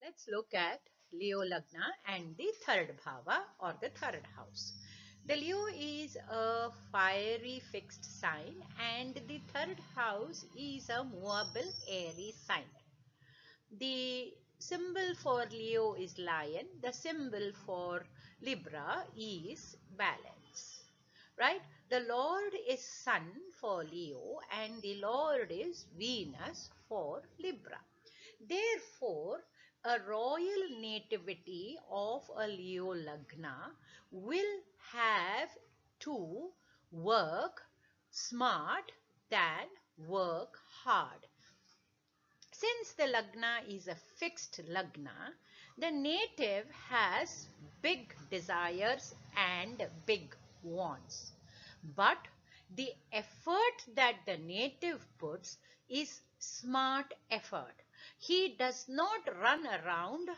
Let's look at Leo Lagna and the third bhava or the third house. The Leo is a fiery fixed sign and the third house is a movable airy sign. The symbol for Leo is lion. The symbol for Libra is balance. Right? The Lord is Sun for Leo and the Lord is Venus for Libra. Therefore, a royal nativity of a Leo Lagna will have to work smart than work hard. Since the Lagna is a fixed Lagna, the native has big desires and big wants. But the effort that the native puts is smart effort. He does not run around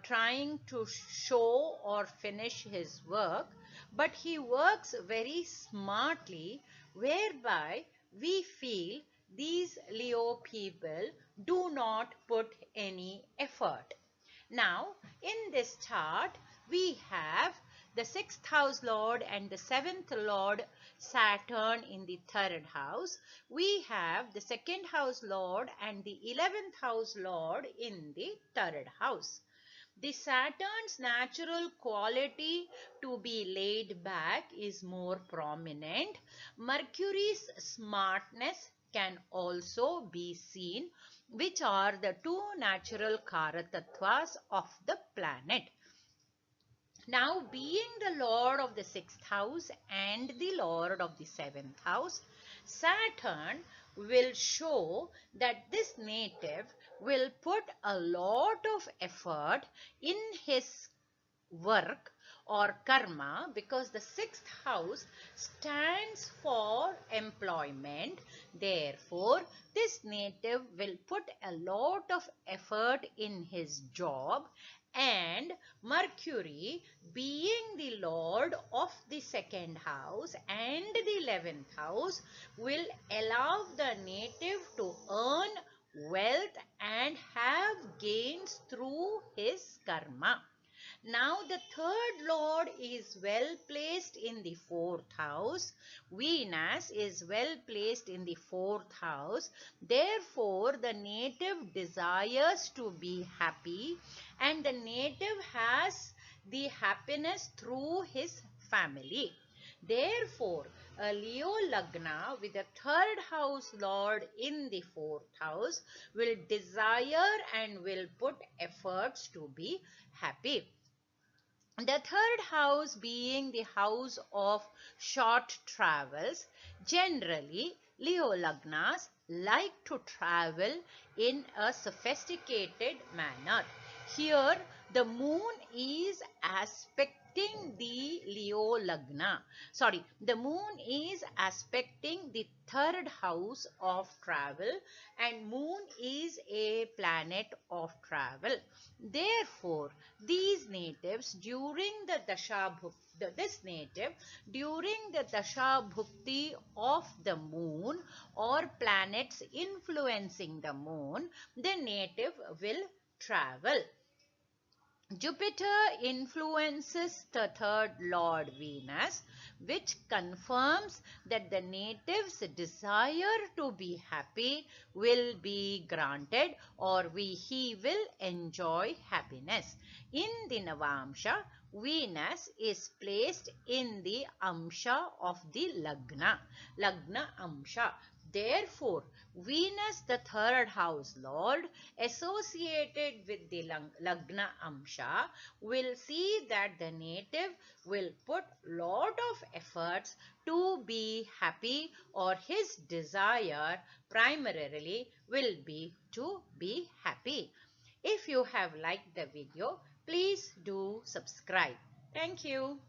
trying to show or finish his work, but he works very smartly, whereby we feel these Leo people do not put any effort. Now, in this chart, we have the 6th house Lord and the 7th Lord Saturn in the 3rd house. We have the 2nd house Lord and the 11th house Lord in the 3rd house. The Saturn's natural quality to be laid back is more prominent. Mercury's smartness can also be seen, which are the two natural Karatatvas of the planet. Now, being the Lord of the 6th house and the Lord of the 7th house, Saturn will show that this native will put a lot of effort in his work or karma, because the 6th house stands for employment. Therefore, this native will put a lot of effort in his job, and Mercury, being the Lord of the 2nd house and the 11th house, will allow the native to earn wealth and have gains through his karma. Now, the 3rd Lord is well placed in the 4th house. Venus is well placed in the 4th house. Therefore, the native desires to be happy, and the native has the happiness through his family. Therefore, a Leo Lagna with a 3rd house Lord in the 4th house will desire and will put efforts to be happy. The 3rd house being the house of short travels, generally Leo Lagnas like to travel in a sophisticated manner. Here the moon is aspecting the Leo Lagna. The moon is aspecting the 3rd house of travel, and moon is a planet of travel. Therefore, these natives during the Dasha Bhukti of the moon or planets influencing the moon, the native will travel. Jupiter influences the 3rd Lord Venus, which confirms that the native's desire to be happy will be granted, or he will enjoy happiness. In the Navamsha, Venus is placed in the Amsha of the Lagna Amsha. Therefore, Venus, the 3rd house Lord, associated with the Lagna Amsha, will see that the native will put lot of efforts to be happy, or his desire primarily will be to be happy. If you have liked the video, please do subscribe. Thank you.